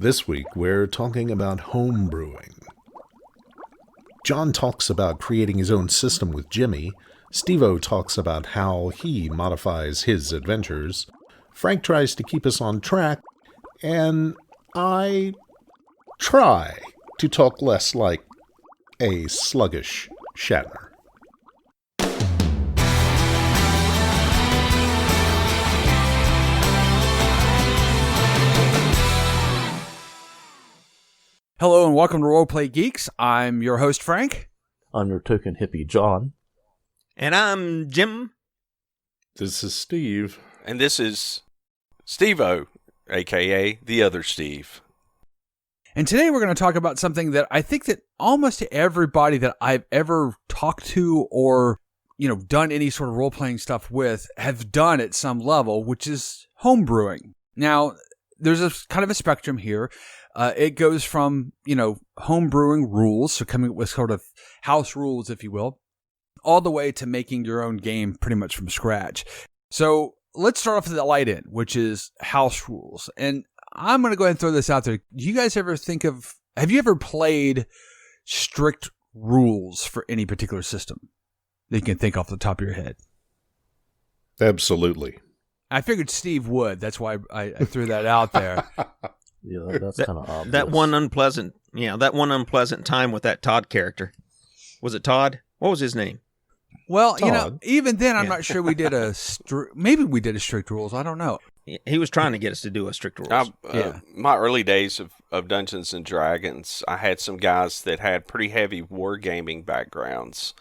This week, we're talking about homebrewing. John talks about creating his own system with Jimmy. Steve-O talks about how he modifies his adventures. Frank tries to keep us on track. And I try to talk less like a sluggish Shatner. Hello and welcome to Roleplay Geeks. I'm your host, Frank. I'm your token hippie, John. And I'm Jim. This is Steve. And this is Steve-O, a.k.a. the other Steve. And today we're going to talk about something that I think that almost everybody that I've ever talked to or, done any sort of role-playing stuff with have done at some level, which is homebrewing. Now, there's a kind of a spectrum here. It goes from, homebrewing rules, so coming up with sort of house rules, if you will, all the way to making your own game pretty much from scratch. So let's start off with the light end, which is house rules. And I'm going to go ahead and throw this out there. Do you guys ever have you ever played strict rules for any particular system that you can think off the top of your head? Absolutely. I figured Steve would. That's why I threw that out there. Yeah, that's kind of obvious. That one unpleasant time with that Todd character. Was it Todd? What was his name? Well, Todd. Even then, I'm not sure we did maybe we did a strict rules. I don't know. He was trying to get us to do a strict rules. My early days of Dungeons and Dragons, I had some guys that had pretty heavy wargaming backgrounds,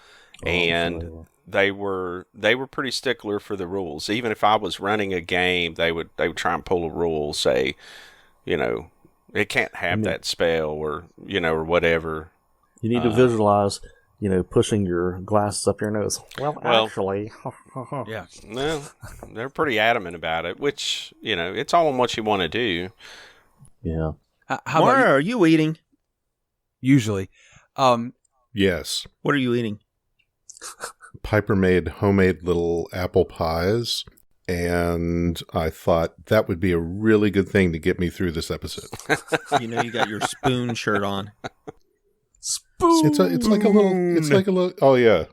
and they were pretty stickler for the rules. Even if I was running a game, they would try and pull a rule, say, it can't have that spell or whatever. You need to visualize, pushing your glasses up your nose. Well, actually. Yeah. No, they're pretty adamant about it, which, it's all on what you want to do. Yeah. How What about are you eating? usually? Yes. What are you eating? Piper made homemade little apple pies, and I thought that would be a really good thing to get me through this episode. You got your spoon shirt on. Spoon. It's like a little, oh yeah.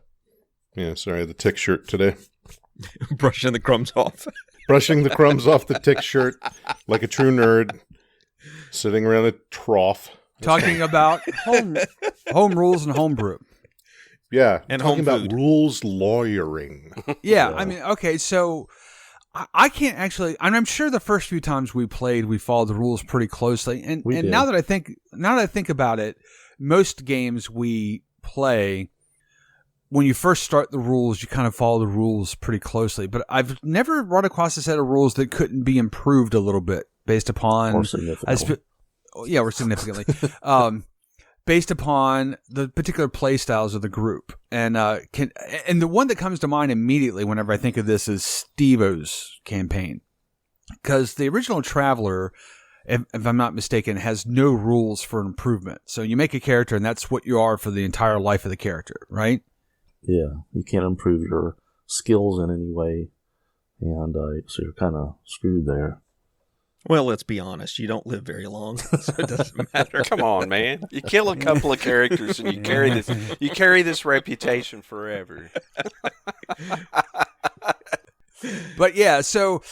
Yeah, sorry, the tick shirt today. Brushing the crumbs off. Brushing the crumbs off the tick shirt like a true nerd, sitting around a trough. Talking about home rules and homebrew. Yeah, And talking home about food. rules lawyering. Yeah, I mean, okay, so I can't actually, and I'm sure the first few times we played, we followed the rules pretty closely. And did. now that I think about it, most games we play, when you first start the rules, you kind of follow the rules pretty closely. But I've never run across a set of rules that couldn't be improved a little bit based upon, Or significantly. or significantly. Based upon the particular play styles of the group. And the one that comes to mind immediately whenever I think of this is Steve-O's campaign. Because the original Traveler, if I'm not mistaken, has no rules for improvement. So you make a character and that's what you are for the entire life of the character, right? Yeah, you can't improve your skills in any way, and so you're kind of screwed there. Well, let's be honest. You don't live very long, so it doesn't matter. Come on, man. You kill a couple of characters and you carry this reputation forever. But yeah, so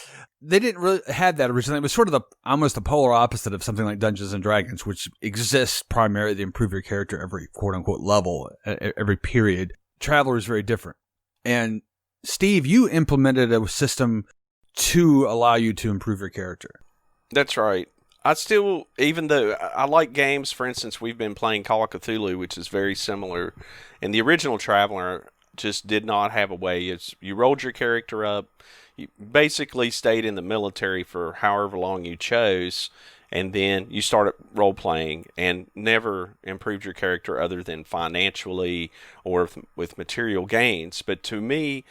they didn't really have that originally. It was sort of almost the polar opposite of something like Dungeons and Dragons, which exists primarily to improve your character every quote-unquote level, every period. Traveler is very different. And Steve, you implemented a system to allow you to improve your character. That's right. I still, even though I like games, for instance, we've been playing Call of Cthulhu, which is very similar. And the original Traveler just did not have a way. You rolled your character up. You basically stayed in the military for however long you chose. And then you started role-playing and never improved your character other than financially or with material gains. But to me,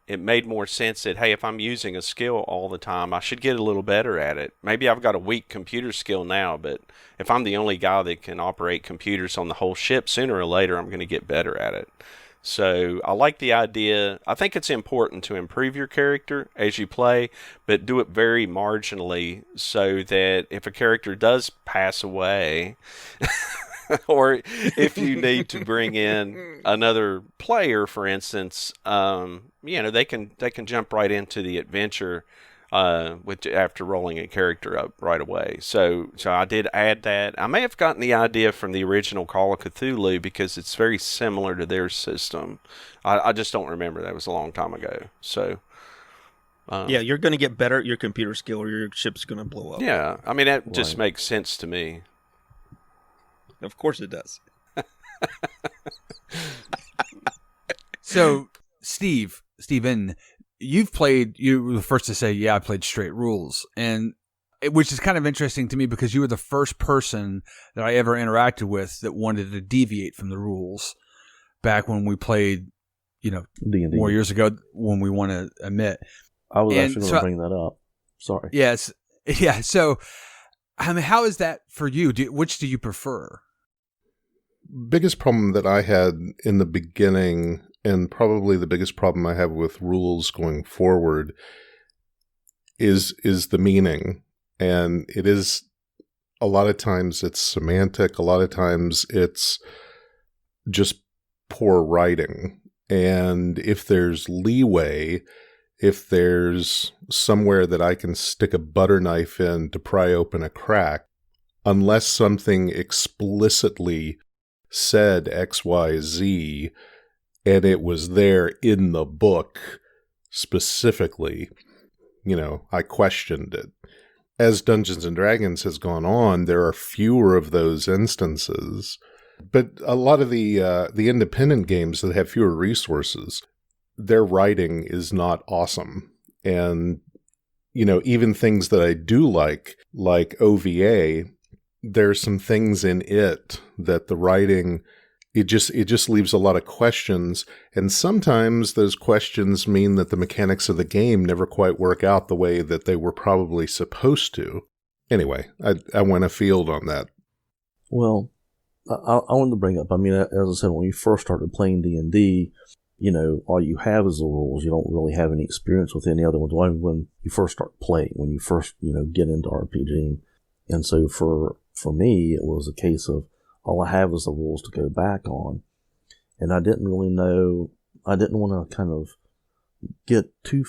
it made more sense that, hey, if I'm using a skill all the time, I should get a little better at it. Maybe I've got a weak computer skill now, but if I'm the only guy that can operate computers on the whole ship, sooner or later I'm going to get better at it. So I like the idea. I think it's important to improve your character as you play, but do it very marginally so that if a character does pass away, or if you need to bring in another player, for instance, they can jump right into the adventure after rolling a character up right away. So I did add that. I may have gotten the idea from the original Call of Cthulhu because it's very similar to their system. I just don't remember. That was a long time ago. So yeah, you're going to get better at your computer skill, or your ship's going to blow up. Yeah, I mean that just makes sense to me. Of course it does. So, Steven, you were the first to say, yeah, I played straight rules. Which is kind of interesting to me because you were the first person that I ever interacted with that wanted to deviate from the rules back when we played, D&D. More years ago when we want to admit. I was actually going to bring that up. Sorry. Yes. Yeah. So, I mean, how is that for you? Which do you prefer? Biggest problem that I had in the beginning, and probably the biggest problem I have with rules going forward, is the meaning. And it is, a lot of times it's semantic, a lot of times it's just poor writing. And if there's leeway, if there's somewhere that I can stick a butter knife in to pry open a crack, unless something explicitly said XYZ and it was there in the book specifically, I questioned it. As Dungeons and Dragons has gone on, there are fewer of those instances, but a lot of the independent games that have fewer resources, their writing is not awesome. And, even things that I do like OVA, there's some things in it that the writing, it just leaves a lot of questions. And sometimes those questions mean that the mechanics of the game never quite work out the way that they were probably supposed to. Anyway, I went afield on that. Well, I wanted to bring up, as I said, when you first started playing D&D, all you have is the rules. You don't really have any experience with any other ones. When you first start playing, when you first, get into RPG. And so for me, it was a case of all I have is the rules to go back on. And I didn't really know, I didn't want to kind of get too,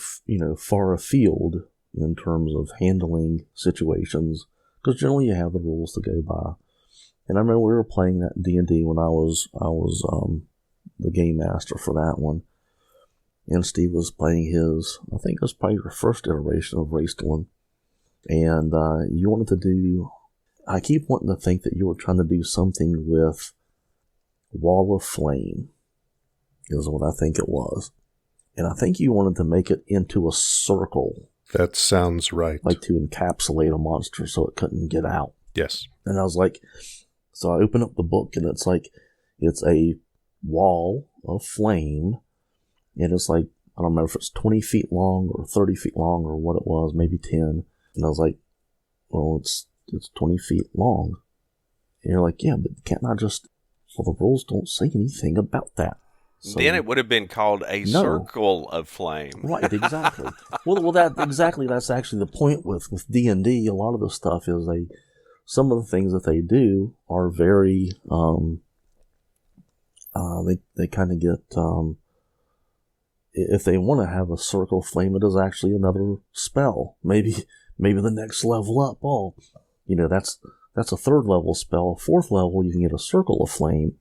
far afield in terms of handling situations, because generally you have the rules to go by. And I remember we were playing that D&D when I was the game master for that one. And Steve was playing his, I think it was probably your first iteration of Raceland. And you wanted to do, I keep wanting to think that you were trying to do something with Wall of Flame, is what I think it was. And I think you wanted to make it into a circle. That sounds right. Like to encapsulate a monster so it couldn't get out. Yes. And I was like, so I open up the book and it's like, it's a wall of flame. And it's like, I don't remember if it's 20 feet long or 30 feet long or what it was, maybe 10. And I was like, well, it's 20 feet long. And you're like, yeah, but can't I just, well, the rules don't say anything about that. So, then it would have been called a circle of flame. Right, exactly. well, that's actually the point with D&D. A lot of the stuff is some of the things that they do are very, they kind of get, if they want to have a circle flame, it is actually another spell. Maybe the next level up, that's a third level spell. Fourth level, you can get a circle of flame.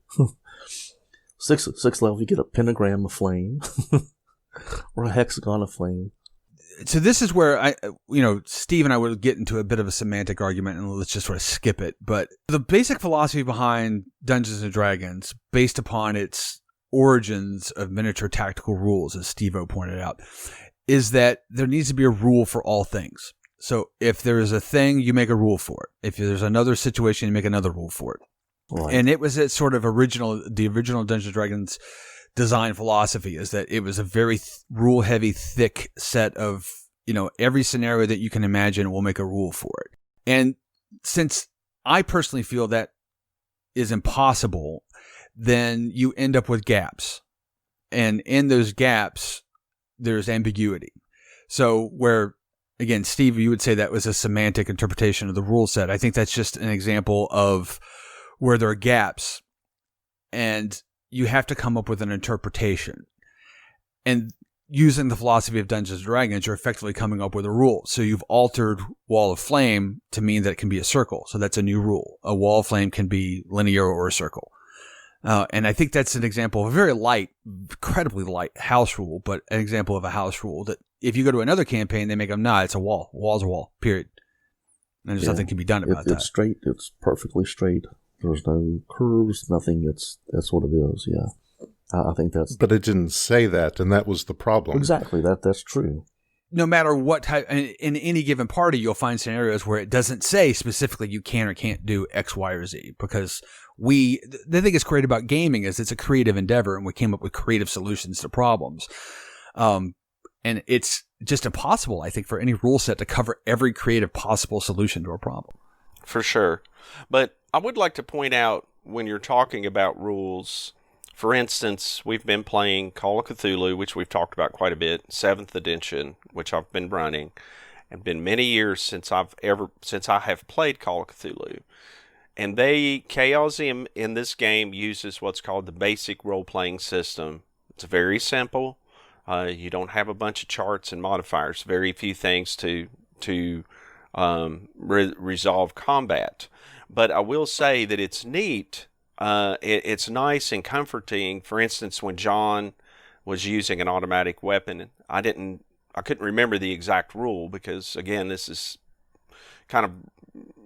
Sixth level, you get a pentagram of flame or a hexagon of flame. So this is where Steve and I would get into a bit of a semantic argument, and let's just sort of skip it. But the basic philosophy behind Dungeons and Dragons, based upon its origins of miniature tactical rules, as Steve-O pointed out, is that there needs to be a rule for all things. So if there is a thing, you make a rule for it. If there's another situation, you make another rule for it. Right. And it was its sort of the original Dungeons and Dragons design philosophy, is that it was a very rule-heavy, thick set of, every scenario that you can imagine will make a rule for it. And since I personally feel that is impossible, then you end up with gaps. And in those gaps, there's ambiguity. So where, again, Steve, you would say that was a semantic interpretation of the rule set. I think that's just an example of where there are gaps and you have to come up with an interpretation. And using the philosophy of Dungeons & Dragons, you're effectively coming up with a rule. So you've altered Wall of Flame to mean that it can be a circle. So that's a new rule. A Wall of Flame can be linear or a circle. And I think that's an example of a very light, incredibly light house rule, but an example of a house rule that if you go to another campaign, they make them, it's a wall. A wall's a wall, period. And there's nothing can be done about that. It's straight. It's perfectly straight. There's no curves, nothing. That's what it is, yeah. I think that's... But it didn't say that, and that was the problem. Exactly, that's true. No matter what type, in any given party, you'll find scenarios where it doesn't say specifically you can or can't do X, Y, or Z, because the thing that's great about gaming is it's a creative endeavor, and we came up with creative solutions to problems. And it's just impossible, I think, for any rule set to cover every creative possible solution to a problem. For sure. But I would like to point out, when you're talking about rules, for instance, we've been playing Call of Cthulhu, which we've talked about quite a bit, 7th edition, which I've been running, and been many years since I have played Call of Cthulhu. And Chaosium in this game uses what's called the basic role-playing system. It's very simple. You don't have a bunch of charts and modifiers, very few things to resolve combat. But I will say that it's neat. It's nice and comforting. For instance, when John was using an automatic weapon, I couldn't remember the exact rule because, again, this is kind of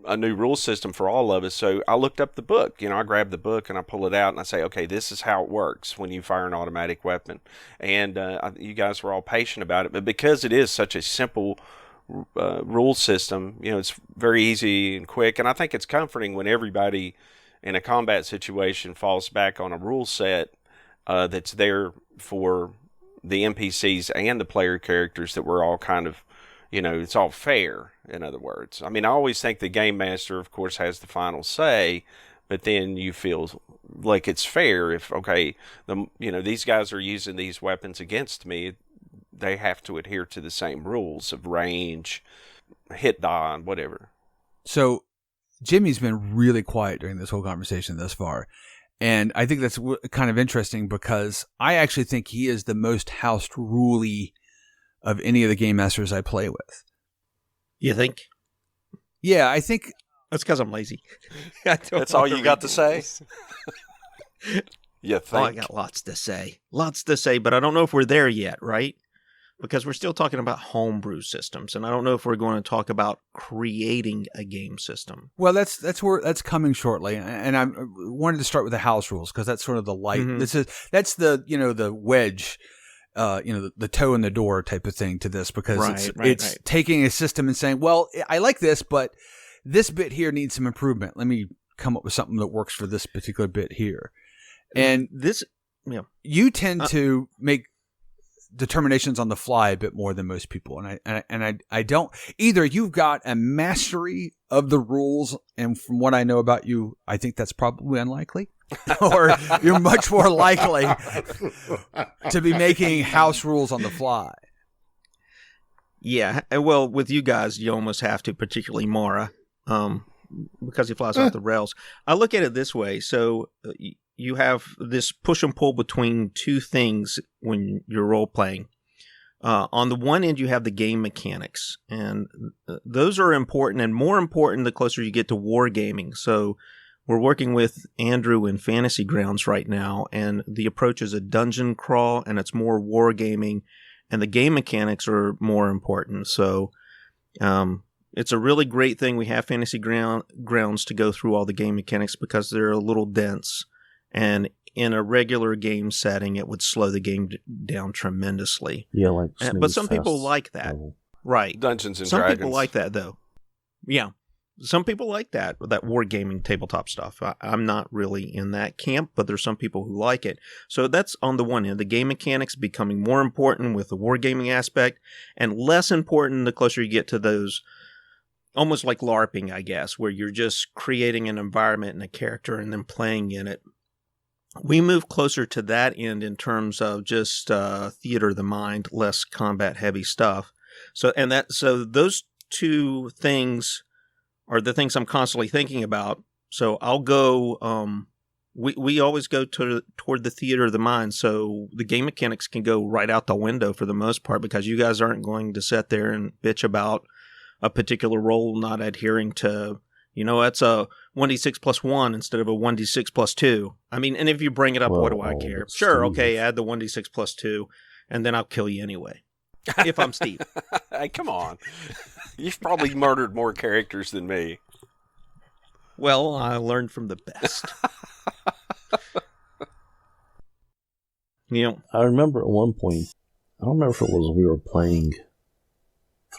a new rule system for all of us. So I looked up the book. I grabbed the book and I pull it out and I say, okay, this is how it works when you fire an automatic weapon. And you guys were all patient about it. But because it is such a simple rule system, it's very easy and quick. And I think it's comforting when everybody in a combat situation falls back on a rule set that's there for the NPCs and the player characters, that we're all kind of, it's all fair, in other words. I mean, I always think the game master, of course, has the final say, but then you feel like it's fair if, okay, these guys are using these weapons against me. They have to adhere to the same rules of range, hit die, and whatever. So Jimmy's been really quiet during this whole conversation thus far. And I think that's kind of interesting because I actually think he is the most house rule-y of any of the game masters I play with. You think? Yeah, I think... That's because I'm lazy. That's all you got to say? You think? Oh, I got lots to say. Lots to say, but I don't know if we're there yet, right? Because we're still talking about homebrew systems, and I don't know if we're going to talk about creating a game system. Well, that's coming shortly, and I wanted to start with the house rules because that's sort of the light. Mm-hmm. That's the the wedge, the toe in the door type of thing to this, because it's taking a system and saying, well, I like this, but this bit here needs some improvement. Let me come up with something that works for this particular bit here, and you tend to make determinations on the fly a bit more than most people, and I don't either. You've got a mastery of the rules, and from what I know about you, I think that's probably unlikely, or you're much more likely to be making house rules on the fly. Yeah, well, with you guys, you almost have to, particularly Mara, because he flies off the rails. I look at it this way: so you have this push and pull between two things when you're role playing. On the one end, you have the game mechanics, and those are important, and more important the closer you get to wargaming. So we're working with Andrew in Fantasy Grounds right now, and the approach is a dungeon crawl, and it's more wargaming, and the game mechanics are more important. So it's a really great thing we have Fantasy Grounds to go through all the game mechanics because they're a little dense. And in a regular game setting, it would slow the game down tremendously. Yeah, but some people like that, right? Dungeons and Dragons. Some people like that, though. Yeah, some people like that wargaming tabletop stuff. I'm not really in that camp, but there's some people who like it. So that's on the one end. The game mechanics becoming more important with the wargaming aspect, and less important the closer you get to those. Almost like LARPing, I guess, where you're just creating an environment and a character and then playing in it. we move closer to that end in terms of just theater of the mind, less combat heavy stuff. So those two things are the things I'm constantly thinking about. So I'll go. We always go toward the theater of the mind, so the game mechanics can go right out the window for the most part, because you guys aren't going to sit there and bitch about a particular roll not adhering to, that's a 1d6 plus 1 instead of a 1d6 plus 2. I mean, and if you bring it up, what do I care? Sure, okay, add the 1d6 plus 2, and then I'll kill you anyway. If I'm Steve. Hey, come on. You've probably murdered more characters than me. Well, I learned from the best. I remember at one point, I don't remember if it was we were playing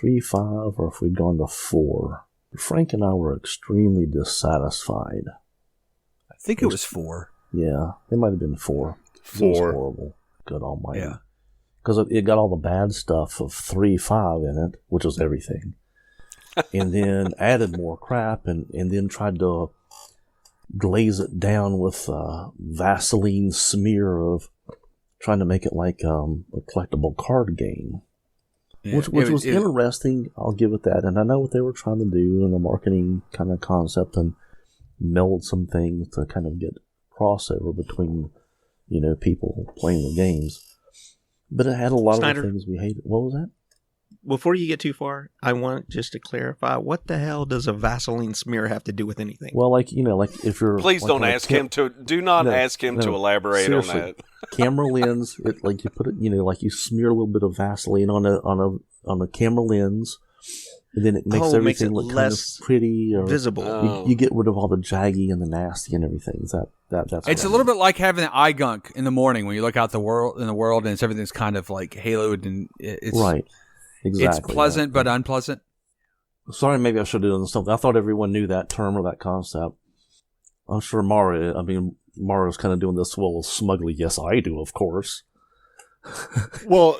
3-5 or if we'd gone to 4. Frank and I were extremely dissatisfied. I think it was 4. Yeah, it might have been 4. 4. It was horrible. Good almighty. Yeah. Because it got all the bad stuff of 3-5 in it, which was everything. And then added more crap and then tried to glaze it down with Vaseline smear of trying to make it like a collectible card game. Yeah, which was interesting, I'll give it that. And I know what they were trying to do in the marketing kind of concept and meld some things to kind of get crossover between, people playing the games. But it had a lot Snyder, of the things we hated. What was that? Before you get too far, I want just to clarify, what the hell does a Vaseline smear have to do with anything? Well, like if you're... Please like don't ask him to... Do not ask him to elaborate seriously. on that. Camera lens, you put it, like you smear a little bit of Vaseline on a camera lens, and then it makes everything look less kind of pretty or visible. You get rid of all the jaggy and the nasty and everything. That's it's a little bit like having an eye gunk in the morning when you look out in the world and everything's kind of like haloed and it's right. Exactly. It's pleasant but unpleasant. Sorry, maybe I should have done something. I thought everyone knew that term or that concept. I'm sure Mara's kind of doing this well smugly. Yes, I do, of course. Well,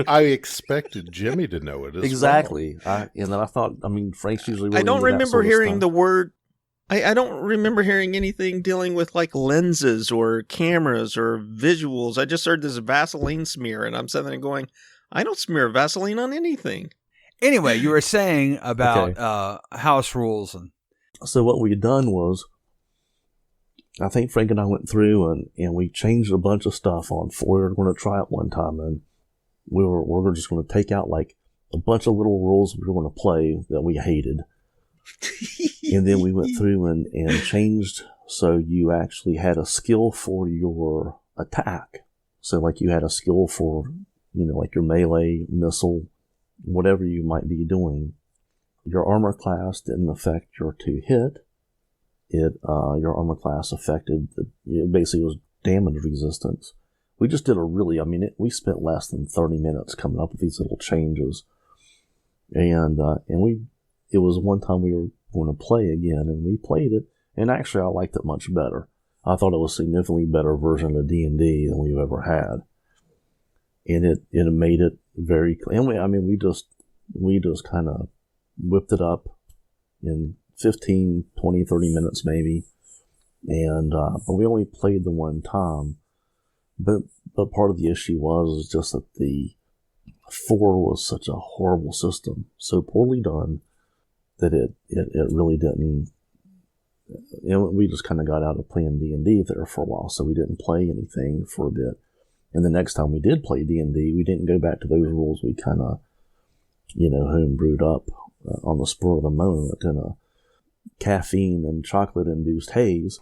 I expected Jimmy to know it as exactly. well. And then I thought, Frank's usually really I don't into that remember sort of hearing stuff. the word. I don't remember hearing anything dealing with like lenses or cameras or visuals. I just heard this Vaseline smear, and I'm sitting there going, I don't smear Vaseline on anything. Anyway, you were saying about house rules. So what we had done was, I think Frank and I went through and we changed a bunch of stuff on 4. We were going to try it one time, and we were just going to take out like a bunch of little rules we were going to play that we hated. And then we went through and changed so you actually had a skill for your attack. So like you had a skill for, like your melee, missile, whatever you might be doing. Your armor class didn't affect your 2 hit. Your armor class affected, basically was damage resistance. We just did we spent less than 30 minutes coming up with these little changes. And it was one time we were going to play again, and we played it, and actually I liked it much better. I thought it was a significantly better version of D&D than we've ever had. And it made it very clear. And we just kind of whipped it up in 15, 20, 30 minutes maybe. And but we only played the one time. But part of the issue was just that the 4 was such a horrible system, so poorly done, that it really didn't. We just kind of got out of playing D&D there for a while, so we didn't play anything for a bit. And the next time we did play D&D, we didn't go back to those rules. We kind of, homebrewed up on the spur of the moment in a caffeine and chocolate-induced haze.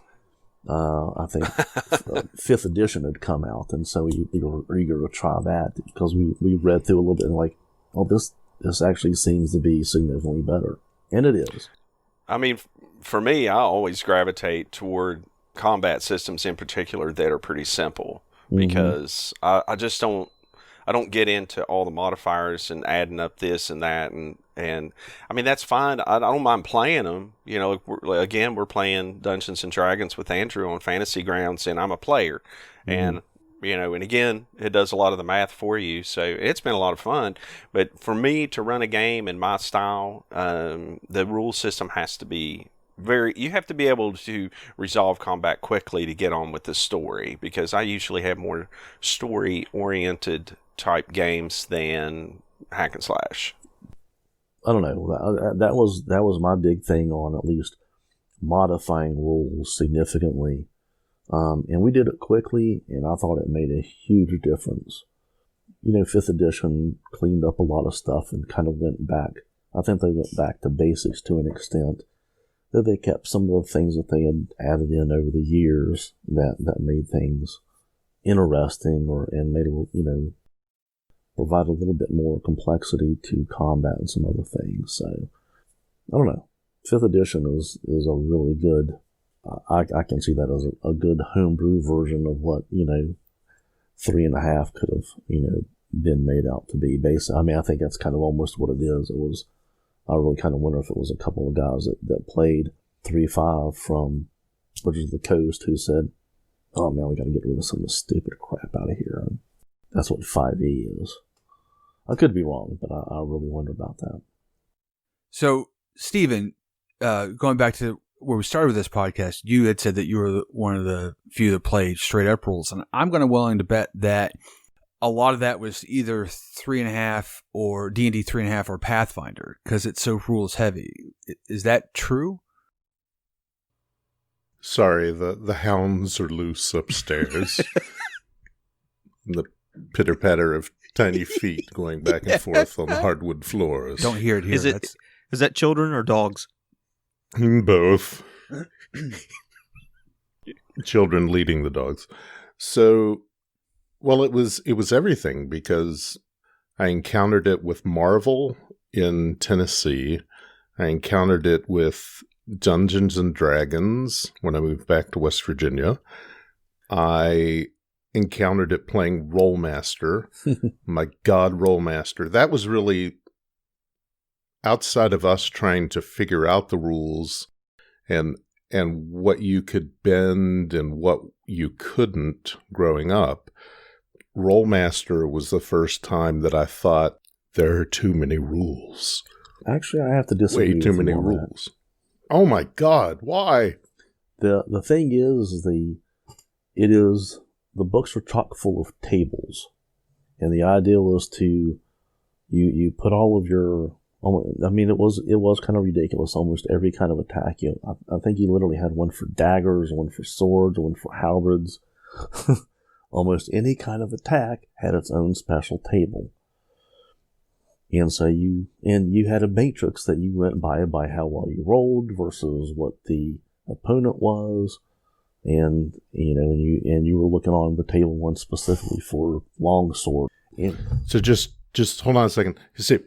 I think 5th edition had come out, and so we were eager to try that because we read through a little bit and like, oh, this actually seems to be significantly better. And it is. For me, I always gravitate toward combat systems in particular that are pretty simple, because I just don't get into all the modifiers and adding up this and that, and that's fine. I don't mind playing them. We're playing Dungeons and Dragons with Andrew on Fantasy Grounds, and I'm a player, and again, it does a lot of the math for you, so it's been a lot of fun. But for me to run a game in my style, the rule system has to be you have to be able to resolve combat quickly to get on with the story, because I usually have more story-oriented type games than hack and slash. I don't know. That was my big thing on at least modifying rules significantly. And we did it quickly, and I thought it made a huge difference. 5th edition cleaned up a lot of stuff and kind of went back. I think they went back to basics to an extent. That they kept some of the things that they had added in over the years that made things interesting and made provide a little bit more complexity to combat and some other things. So I don't know. 5th edition is a really good. I can see that as a good homebrew version of what 3.5 could have been made out to be. Basically, I think that's kind of almost what it is. It was. I really kind of wonder if it was a couple of guys that played 3.5 from, which is the coast, who said, "Oh man, we got to get rid of some of this stupid crap out of here." And that's what 5e is. I could be wrong, but I really wonder about that. So, Stephen, going back to where we started with this podcast, you had said that you were one of the few that played straight up rules, and I'm willing to bet that a lot of that was either 3.5 or D&D 3.5 or Pathfinder, because it's so rules heavy. Is that true? Sorry, the hounds are loose upstairs. The pitter-patter of tiny feet going back and forth on hardwood floors. Don't hear it here. Is that children or dogs? Both. Children leading the dogs. So, well, it was everything, because I encountered it with Marvel in Tennessee. I encountered it with Dungeons and Dragons when I moved back to West Virginia. I encountered it playing Rolemaster. My God, Rolemaster. That was really outside of us trying to figure out the rules and what you could bend and what you couldn't growing up. Rolemaster was the first time that I thought, there are too many rules. Actually, I have to disagree. Way too many rules. Oh my God, why? The thing is, the books are chock full of tables, and the idea was to you put all of your. I mean, it was kind of ridiculous. Almost every kind of attack. I think you literally had one for daggers, one for swords, one for halberds. Almost any kind of attack had its own special table. And so you had a matrix that you went by how well you rolled versus what the opponent was, and you were looking on the table one specifically for longsword. So just hold on a second. You see,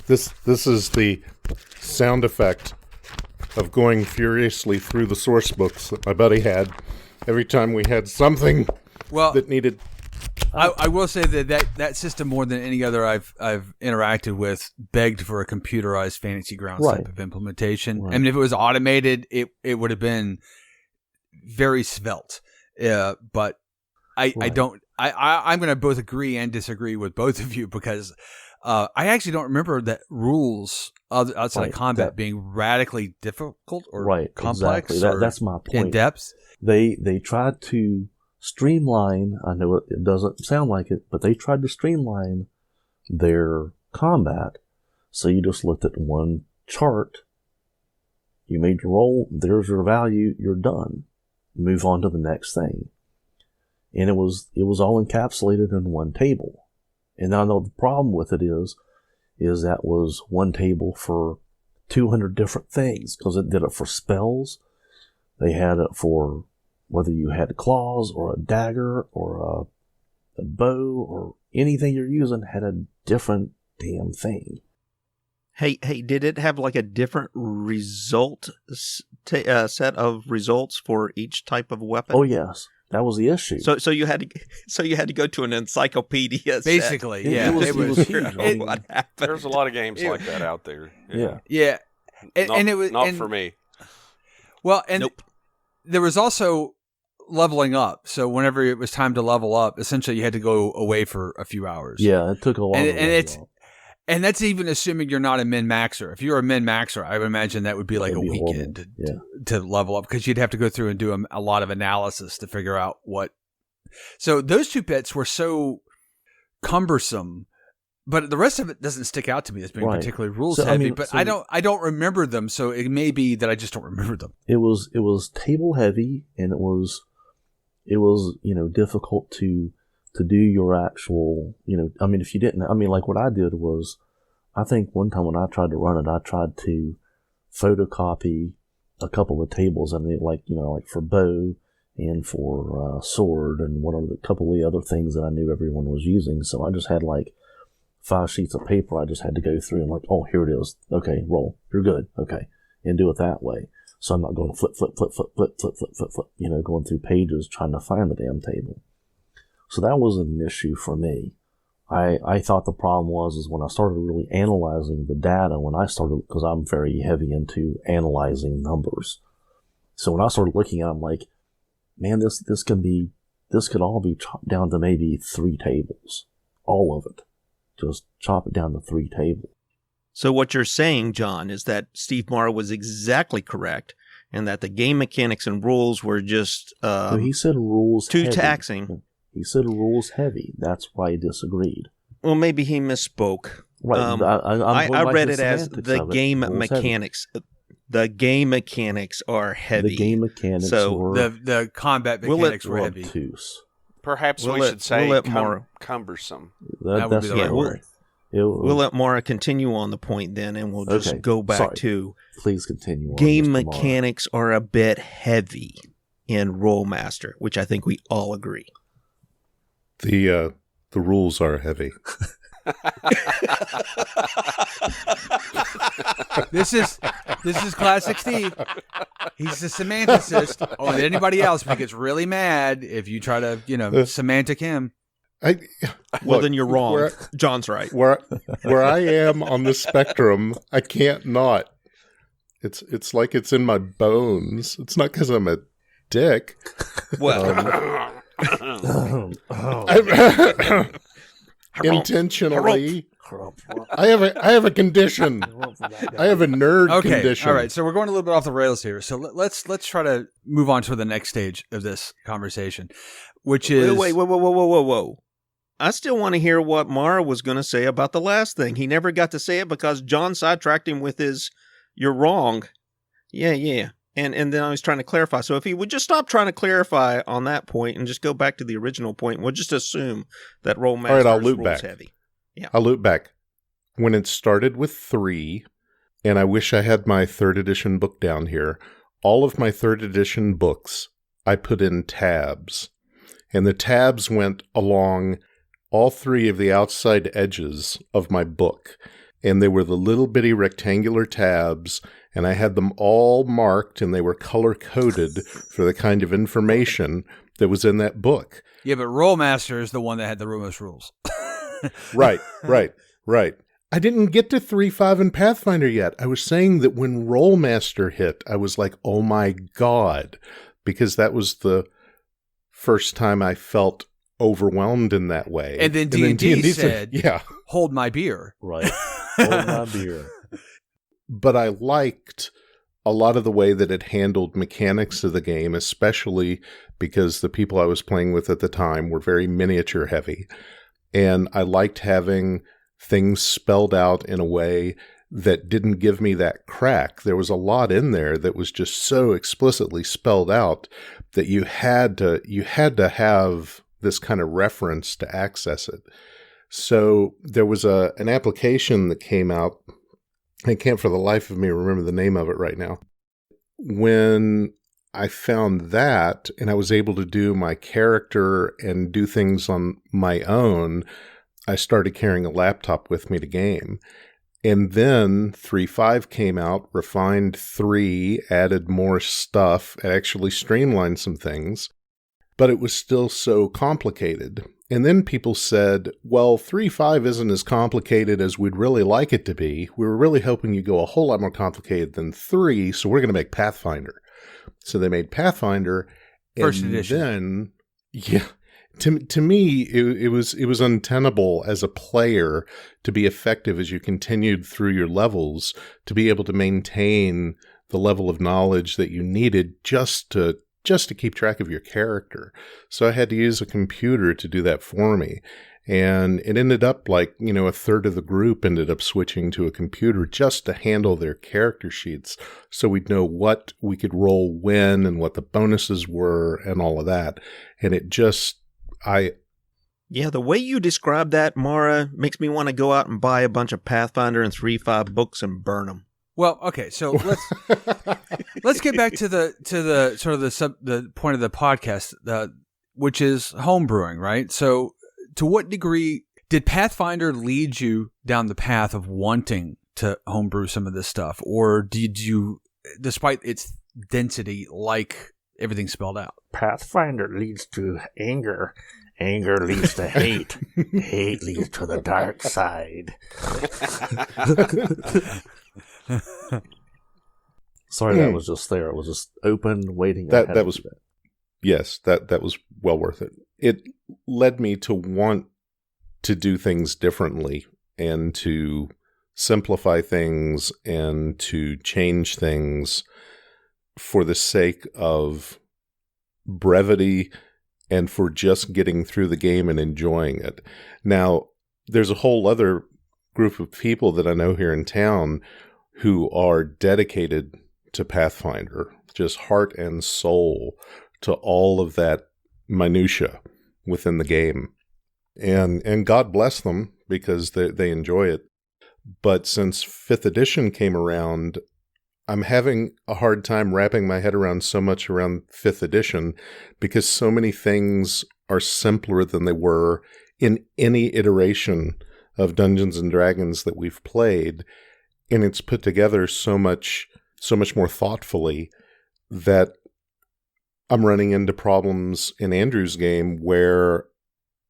this is the sound effect of going furiously through the source books that my buddy had every time we had something that needed. I will say that system, more than any other I've interacted with, begged for a computerized Fantasy Grounds type of implementation. Right. I mean, if it was automated, it would have been very svelte. But I'm going to both agree and disagree with both of you, because I actually don't remember that rules outside of combat being radically difficult or complex. Exactly. That's my point. In depth. They tried to streamline. I know it doesn't sound like it, but they tried to streamline their combat. So you just looked at one chart. You made your roll. There's your value. You're done. Move on to the next thing. And it was all encapsulated in one table. And I know the problem with it is that was one table for 200 different things, because it did it for spells. They had it for whether you had claws or a dagger or a bow or anything you're using had a different damn thing. Hey, did it have like a different result set of results for each type of weapon? Oh yes, that was the issue. So you had to go to an encyclopedia. Basically, yeah. It was huge. What happened? There's a lot of games like that out there. Yeah. And it was not for me. Well, and nope. There was also leveling up. So whenever it was time to level up, essentially you had to go away for a few hours. Yeah, it took a while. And that's even assuming you're not a min-maxer. If you're a min-maxer, I would imagine that would be like a weekend to level up, because you'd have to go through and do a lot of analysis to figure out what. So those 2 bits were so cumbersome, but the rest of it doesn't stick out to me as being particularly rules heavy. But I don't remember them, so it may be that I just don't remember them. It was table heavy, and it was difficult to do your actual, if you didn't, like what I did was, I think one time when I tried to run it, I tried to photocopy a couple of tables, and like for bow and for sword and a couple of the other things that I knew everyone was using. So I just had like 5 sheets of paper I just had to go through and like, oh, here it is. Okay, roll. You're good. Okay. And do it that way. So I'm not going flip, going through pages trying to find the damn table. So that was an issue for me. I thought the problem was when I started really analyzing the data, because I'm very heavy into analyzing numbers. So when I started looking at it, I'm like, man, this could all be chopped down to maybe 3 tables. All of it. Just chop it down to 3 tables. So what you're saying, John, is that Steve Morrow was exactly correct, and that the game mechanics and rules were just so he said rules too heavy. taxing. He said rules heavy. That's why I disagreed. Well, maybe he misspoke. Right. I read it as the game mechanics. The game mechanics are heavy. The game mechanics were the combat mechanics were heavy. Obtuse. Perhaps we should say cumbersome. That's the right word. We'll let Mara continue on the point then, and we'll just go back to... Please continue on. Game mechanics are a bit heavy in Rolemaster, which I think we all agree. The rules are heavy. This is classic Steve. He's a semanticist. Oh, and anybody else gets really mad if you try to, semantic him. Then you're wrong. John's right. Where I am on the spectrum, I can't not. It's like it's in my bones. It's not because I'm a dick. Well, intentionally. I have a condition. I have a nerd condition. All right. So we're going a little bit off the rails here. So let's try to move on to the next stage of this conversation, which is whoa. I still want to hear what Mara was going to say about the last thing. He never got to say it because John sidetracked him with his "you're wrong." Yeah. And then I was trying to clarify. So if he would just stop trying to clarify on that point and just go back to the original point, we'll just assume that Rolemaster's rules heavy. Yeah. I'll loop back. When it started with 3, and I wish I had my 3rd edition book down here, all of my 3rd edition books, I put in tabs. And the tabs went along all 3 of the outside edges of my book. And they were the little bitty rectangular tabs, and I had them all marked, and they were color-coded for the kind of information that was in that book. Yeah, but Rolemaster is the one that had the most rules. Right. I didn't get to 3.5 in Pathfinder yet. I was saying that when Rolemaster hit, I was like, oh my God, because that was the first time I felt overwhelmed in that way. And then D&D said, yeah, hold my beer. Right. Hold my beer. But I liked a lot of the way that it handled mechanics of the game, especially because the people I was playing with at the time were very miniature heavy. And I liked having things spelled out in a way that didn't give me that crack. There was a lot in there that was just so explicitly spelled out that you had to have this kind of reference to access it. So there was an application that came out. I can't for the life of me remember the name of it right now. When I found that and I was able to do my character and do things on my own, I started carrying a laptop with me to game. And then 3.5 came out, refined 3, added more stuff, actually streamlined some things, but it was still so complicated. And then people said, well, 3.5 isn't as complicated as we'd really like it to be. We were really hoping you'd go a whole lot more complicated than 3, so we're going to make Pathfinder. So they made Pathfinder. First edition. To me, it was untenable as a player to be effective as you continued through your levels, to be able to maintain the level of knowledge that you needed just to keep track of your character. So I had to use a computer to do that for me. And it ended up like, a third of the group ended up switching to a computer just to handle their character sheets. So we'd know what we could roll when and what the bonuses were and all of that. And it just, Yeah, the way you describe that, Mara, makes me want to go out and buy a bunch of Pathfinder and 3.5 books and burn them. Well, okay, so let's get back to the sort of the point of the podcast, which is homebrewing, right? So, to what degree did Pathfinder lead you down the path of wanting to homebrew some of this stuff, or did you, despite its density, like everything spelled out? Pathfinder leads to anger. Anger leads to hate. Hate leads to the dark side. Sorry, that was just there. It was just open, waiting. That was, yes, that was well worth it. It led me to want to do things differently and to simplify things and to change things for the sake of brevity and for just getting through the game and enjoying it. Now, there's a whole other group of people that I know here in town who are dedicated to Pathfinder, just heart and soul to all of that minutia within the game. And God bless them because they enjoy it. But since 5th edition came around, I'm having a hard time wrapping my head around so much around 5th edition because so many things are simpler than they were in any iteration of Dungeons and Dragons that we've played. And it's put together so much more thoughtfully that I'm running into problems in Andrew's game where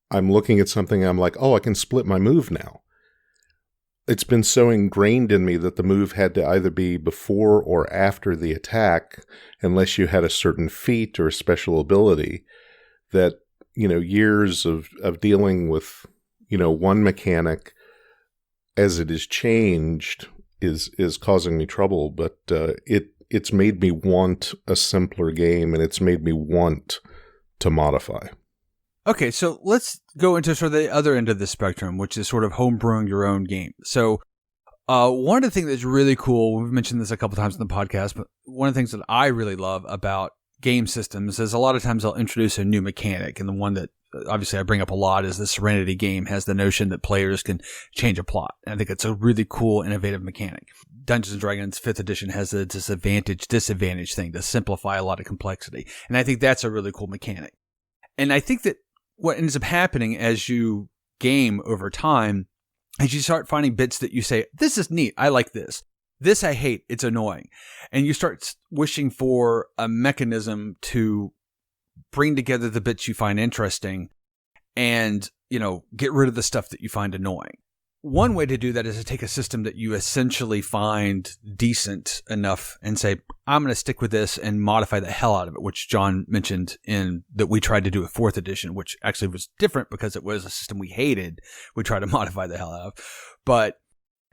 I'm looking at something and I'm like, oh, I can split my move now. It's been so ingrained in me that the move had to either be before or after the attack, unless you had a certain feat or a special ability, that, years of dealing with, one mechanic as it is changed is causing me trouble. But it's made me want a simpler game, and it's made me want to modify. Okay, so let's go into sort of the other end of the spectrum, which is sort of homebrewing your own game. So one of the things that's really cool, we've mentioned this a couple times in the podcast, but one of the things that I really love about game systems is a lot of times they'll introduce a new mechanic. And the one that obviously I bring up a lot is the Serenity game has the notion that players can change a plot. And I think it's a really cool, innovative mechanic. Dungeons & Dragons 5th edition has a disadvantage thing to simplify a lot of complexity. And I think that's a really cool mechanic. And I think that what ends up happening as you game over time is you start finding bits that you say, this is neat. I like this. This I hate. It's annoying. And you start wishing for a mechanism to bring together the bits you find interesting and, get rid of the stuff that you find annoying. One way to do that is to take a system that you essentially find decent enough and say, I'm going to stick with this and modify the hell out of it, which John mentioned in that we tried to do with 4th edition, which actually was different because it was a system we hated. We tried to modify the hell out of. But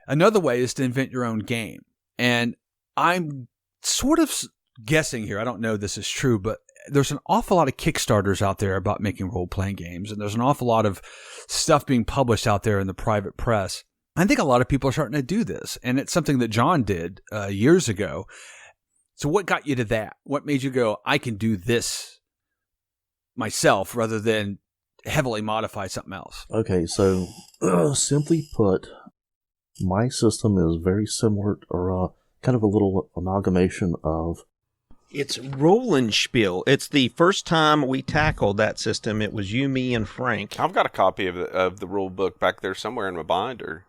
another way is to invent your own game. And I'm sort of guessing here, I don't know if this is true, but there's an awful lot of Kickstarters out there about making role-playing games, and there's an awful lot of stuff being published out there in the private press. I think a lot of people are starting to do this, and it's something that John did years ago. So what got you to that? What made you go, I can do this myself rather than heavily modify something else? Okay, so simply put, my system is very similar, or kind of a little amalgamation of... It's Rollenspiel. It's the first time we tackled that system. It was you, me, and Frank. I've got a copy of the rule book back there somewhere in my binder.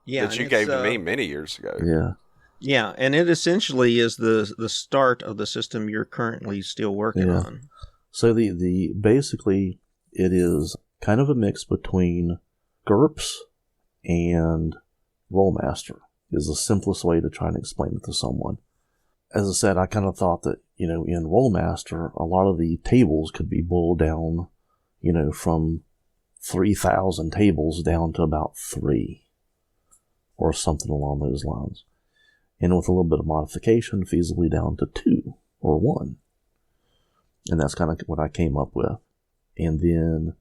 Yeah, that you gave to me many years ago. Yeah. Yeah, and it essentially is the start of the system you're currently still working on. So the basically it is kind of a mix between GURPS and Rollmaster is the simplest way to try and explain it to someone. As I said, I kind of thought that, in Rollmaster, a lot of the tables could be boiled down from 3,000 tables down to about 3 or something along those lines. And with a little bit of modification, feasibly down to 2 or 1. And that's kind of what I came up with. And then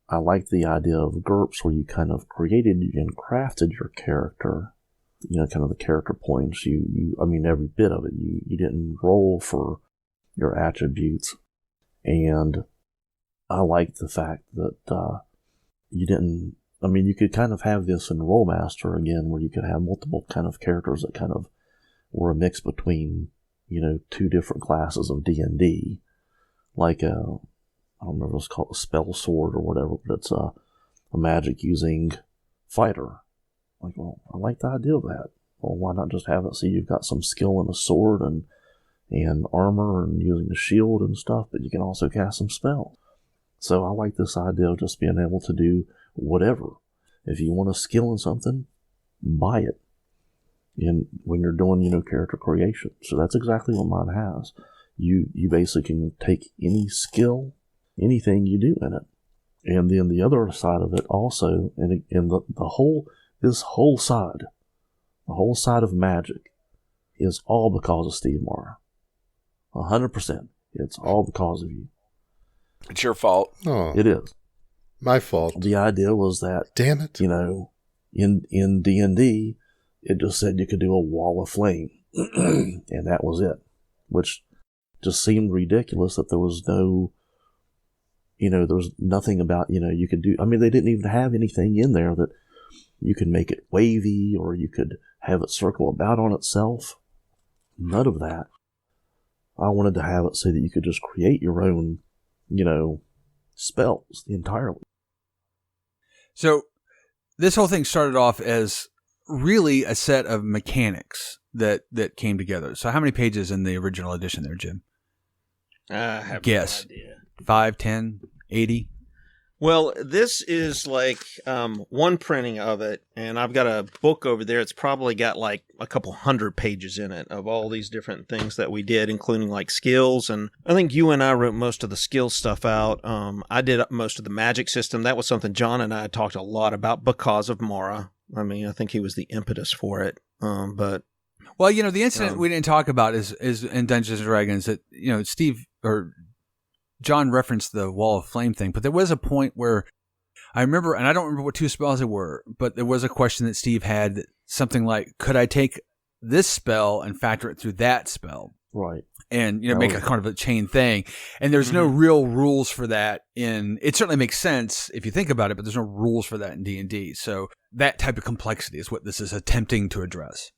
I liked the idea of GURPS, where you kind of created and crafted your character, kind of the character points. Every bit of it. You didn't roll for your attributes. And I liked the fact that you could kind of have this in Rollmaster again, where you could have multiple kind of characters that kind of were a mix between, 2 different classes of D&D. Like I don't remember what's called, a spell sword or whatever, but it's a magic using fighter. Like, well, I like the idea of that. Well, why not just have it so you've got some skill in a sword and armor and using a shield and stuff, but you can also cast some spells. So I like this idea of just being able to do whatever. If you want a skill in something, buy it. And when you're doing, character creation. So that's exactly what mine has. You basically can take any skill, anything you do in it. And then the other side of it also, and this whole side of Magic is all because of Steve Morrow. 100%. It's all because of you. It's your fault. Oh, It is. my fault. The idea was that, Damn it. in D&D, it just said you could do a wall of flame. And that was it. Which just seemed ridiculous that there was no, there was nothing about, you could do, they didn't even have anything in there that you could make it wavy or you could have it circle about on itself. None of that. I wanted to have it so that you could just create your own, spells entirely. So this whole thing started off as really a set of mechanics that came together. So how many pages in the original edition there, Jim? I have Guess. no idea. 5, 10, 80? Well, this is like one printing of it, and I've got a book over there. It's probably got like a couple 100 pages in it of all these different things that we did, including like skills. And I think you and I wrote most of the skill stuff out. I did most of the magic system. That was something John and I talked a lot about because of Mara. I think he was the impetus for it. But Well, the incident we didn't talk about is in Dungeons & Dragons that, Steve or John referenced the Wall of Flame thing, but there was a point where I remember, and I don't remember what 2 spells they were, but there was a question that Steve had, something like, could I take this spell and factor it through that spell? Right. And, make a kind of a chain thing. And there's no real rules for that it certainly makes sense if you think about it, but there's no rules for that in D&D. So that type of complexity is what this is attempting to address.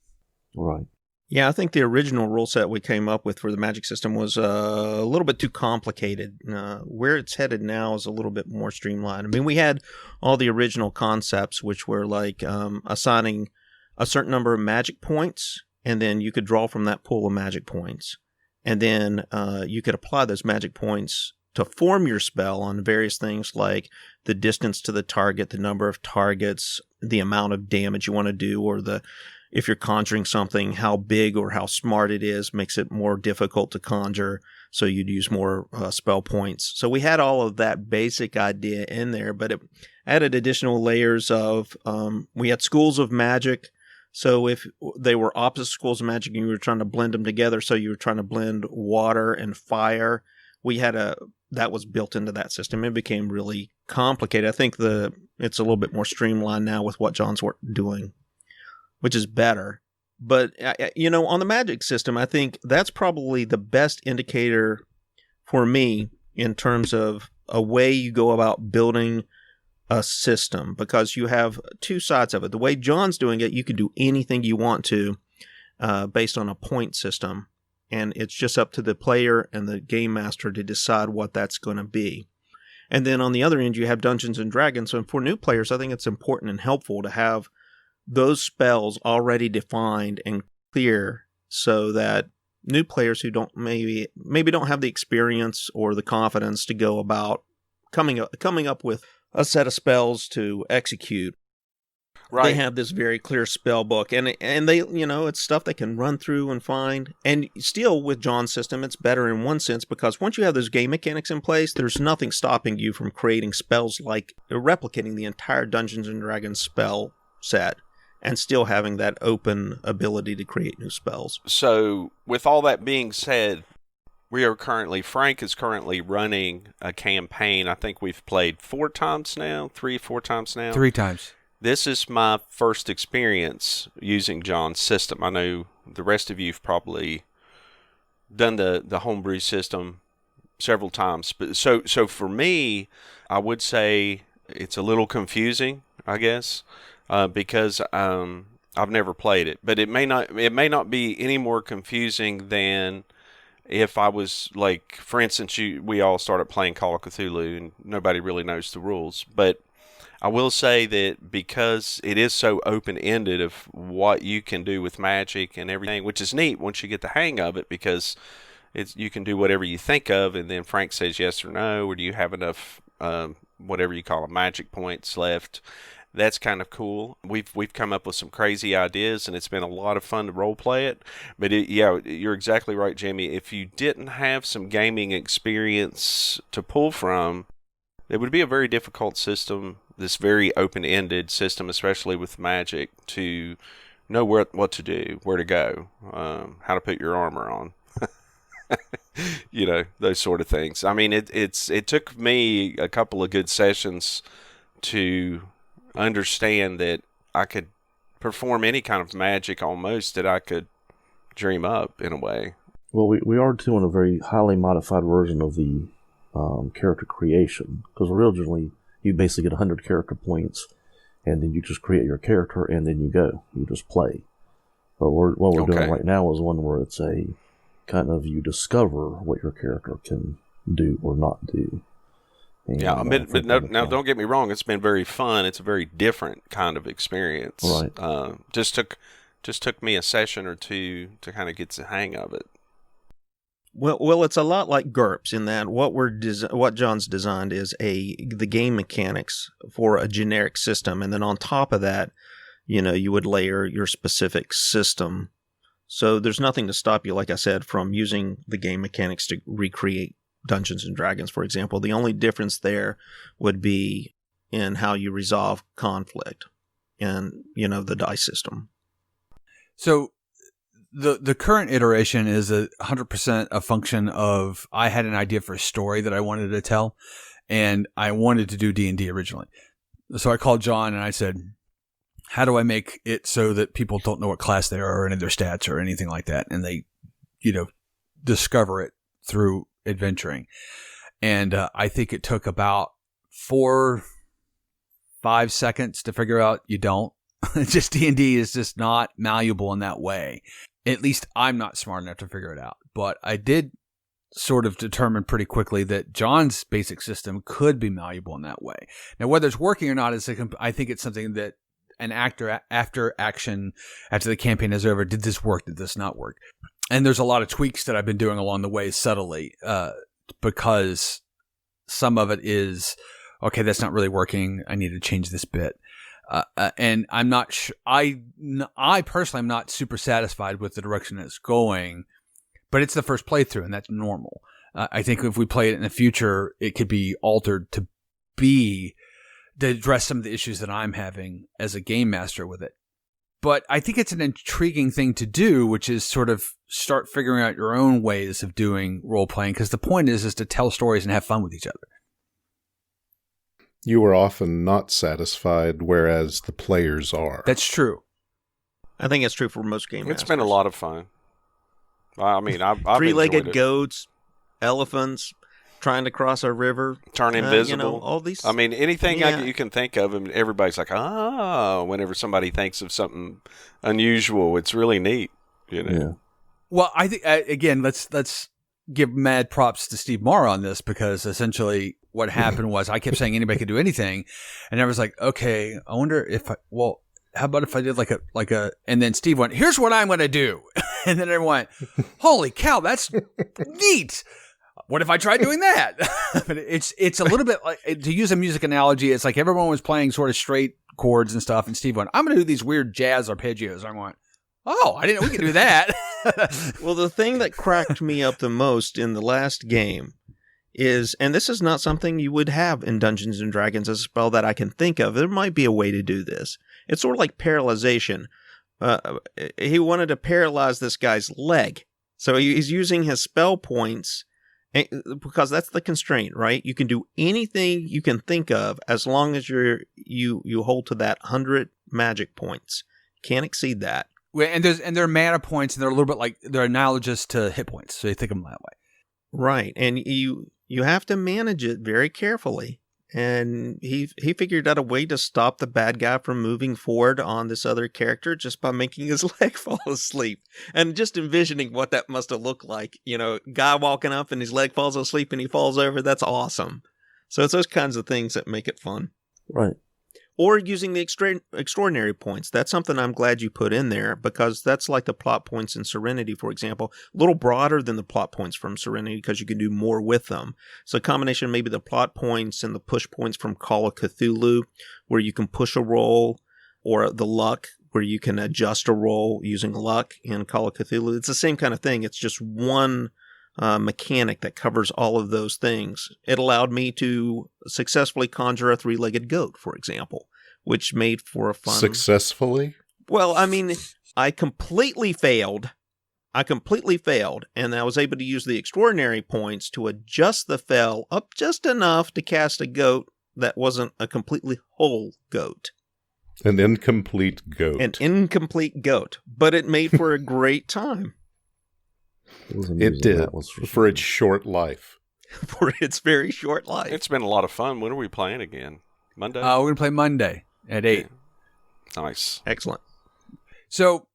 Right. yeah, I think the original rule set we came up with for the magic system was a little bit too complicated. Where it's headed now is a little bit more streamlined. We had all the original concepts, which were like assigning a certain number of magic points, and then you could draw from that pool of magic points. And then you could apply those magic points to form your spell on various things like the distance to the target, the number of targets, the amount of damage you want to do, or if you're conjuring something, how big or how smart it is makes it more difficult to conjure, so you'd use more spell points. So we had all of that basic idea in there, but it added additional layers of, we had schools of magic. So if they were opposite schools of magic and you were trying to blend them together, so you were trying to blend water and fire, that was built into that system. It became really complicated. I think it's a little bit more streamlined now with what John's doing, which is better. But, on the magic system, I think that's probably the best indicator for me in terms of a way you go about building a system, because you have 2 sides of it. The way John's doing it, you can do anything you want to based on a point system. And it's just up to the player and the game master to decide what that's going to be. And then on the other end, you have Dungeons and Dragons. So for new players, I think it's important and helpful to have those spells already defined and clear, so that new players who don't maybe don't have the experience or the confidence to go about coming up with a set of spells to execute. Right. They have this very clear spell book, and they, it's stuff they can run through and find. And still, with John's system, it's better in one sense, because once you have those game mechanics in place, there's nothing stopping you from creating spells like replicating the entire Dungeons and Dragons spell set, and still having that open ability to create new spells. So, with all that being said, Frank is currently running a campaign. I think we've played 4 times now, 3-4 times now. 3 times. This is my first experience using John's system. I know the rest of you have probably done the homebrew system several times. But so for me, I would say it's a little confusing, I guess, because I've never played it. But it may not be any more confusing than if I was, like, for instance, we all started playing Call of Cthulhu and nobody really knows the rules. But I will say that because it is so open-ended of what you can do with magic and everything, which is neat once you get the hang of it, because you can do whatever you think of, and then Frank says yes or no, or do you have enough, whatever you call it, magic points left. That's kind of cool. We've come up with some crazy ideas, and it's been a lot of fun to role play it. But you're exactly right, Jimmy. If you didn't have some gaming experience to pull from, it would be a very difficult system, this very open-ended system, especially with magic, to know what to do, where to go, how to put your armor on, those sort of things. I mean, it took me a couple of good sessions to understand that I could perform any kind of magic almost that I could dream up in a way. Well, we are doing a very highly modified version of the character creation, because originally you basically get 100 character points, and then you just create your character, and then you just play. But what we're doing right now is one where it's a kind of, you discover what your character can do or not do. And, but now don't get me wrong, it's been very fun. It's a very different kind of experience. Right. Just took me a session or two to kind of get the hang of it. Well, it's a lot like GURPS in that what John's designed is the game mechanics for a generic system, and then on top of that, you would layer your specific system. So there's nothing to stop you, like I said, from using the game mechanics to recreate Dungeons and Dragons, for example. The only difference there would be in how you resolve conflict and, the dice system. So the current iteration is 100% a function of, I had an idea for a story that I wanted to tell, and I wanted to do D&D originally. So I called John and I said, how do I make it so that people don't know what class they are or any of their stats or anything like that? And they, discover it through adventuring. And I think it took about 4-5 seconds to figure out you don't. Just D&D is just not malleable in that way. At least I'm not smart enough to figure it out. But I did sort of determine pretty quickly that John's basic system could be malleable in that way. Now, whether it's working or not, I think it's something that an actor, after the campaign is over, did this work? Did this not work? And there's a lot of tweaks that I've been doing along the way subtly, because some of it is, okay, that's not really working. I need to change this bit. And I'm not I personally am not super satisfied with the direction it's going, but it's the first playthrough, and that's normal. I think if we play it in the future, it could be altered to address some of the issues that I'm having as a game master with it. But I think it's an intriguing thing to do, which is sort of start figuring out your own ways of doing role playing, because the point is to tell stories and have fun with each other. You are often not satisfied, whereas the players are. That's true. I think it's true for most game masters. It's been a lot of fun. I mean, I've three-legged goats, elephants, trying to cross a river, turn invisible. All these. I mean, anything you can think of, and everybody's like, whenever somebody thinks of something unusual, it's really neat. Yeah. Well, I think again, let's give mad props to Steve Morrow on this, because essentially what happened was I kept saying anybody could do anything, and I was like, okay, I wonder how about if I did like a, and then Steve went, here's what I'm going to do. And then everyone went, holy cow, that's neat. What if I tried doing that? But it's a little bit like, to use a music analogy, it's like everyone was playing sort of straight chords and stuff. And Steve went, I'm going to do these weird jazz arpeggios. I went, oh, I didn't know we could do that. Well, the thing that cracked me up the most in the last game is, and this is not something you would have in Dungeons and Dragons as a spell that I can think of. There might be a way to do this. It's sort of like paralyzation. He wanted to paralyze this guy's leg. So he's using his spell points because that's the constraint, right? You can do anything you can think of as long as you hold to that 100 magic points. Can't exceed that. And they're mana points, and they're a little bit like, they're analogous to hit points. So you think of them that way. Right. And you have to manage it very carefully. And he figured out a way to stop the bad guy from moving forward on this other character just by making his leg fall asleep. And just envisioning what that must have looked like. You know, guy walking up and his leg falls asleep and he falls over. That's awesome. So it's those kinds of things that make it fun. Right. Or using the extraordinary points. That's something I'm glad you put in there, because that's like the plot points in Serenity, for example. A little broader than the plot points from Serenity because you can do more with them. So a combination of maybe the plot points and the push points from Call of Cthulhu, where you can push a roll, or the luck, where you can adjust a roll using luck in Call of Cthulhu. It's the same kind of thing. It's just one mechanic that covers all of those things. It allowed me to successfully conjure a three-legged goat, for example, which made for a fun... Successfully? Well, I mean, I completely failed, and I was able to use the extraordinary points to adjust the fell up just enough to cast a goat that wasn't a completely whole goat. An incomplete goat. An incomplete goat, but it made for a great time. It did, for its short life. For its very short life. It's been a lot of fun. When are we playing again? Monday? We're going to play Monday at 8. Yeah. Nice. Excellent. So,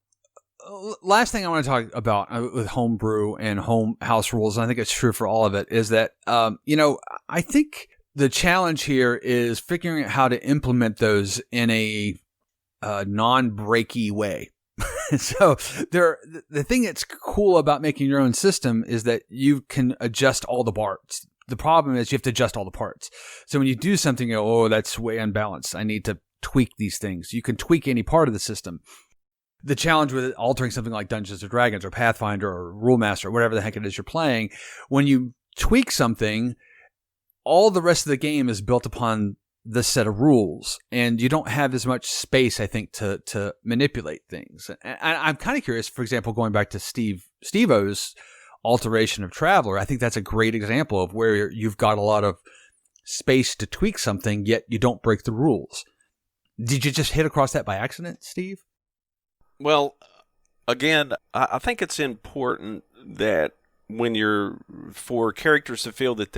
last thing I want to talk about with homebrew and home house rules, and I think it's true for all of it, is that, I think the challenge here is figuring out how to implement those in a non-breaky way. So the thing that's cool about making your own system is that you can adjust all the parts. The problem is you have to adjust all the parts. So when you do something, you go, oh, that's way unbalanced. I need to tweak these things. You can tweak any part of the system. The challenge with altering something like Dungeons & Dragons or Pathfinder or Rule Master or whatever the heck it is you're playing, when you tweak something, all the rest of the game is built upon this set of rules, and you don't have as much space, I think, to manipulate things. And I'm kind of curious, for example, going back to Steve-O's alteration of Traveler, I think that's a great example of where you've got a lot of space to tweak something, yet you don't break the rules. Did you just hit across that by accident, Steve? Well, again, I think it's important that for characters to feel that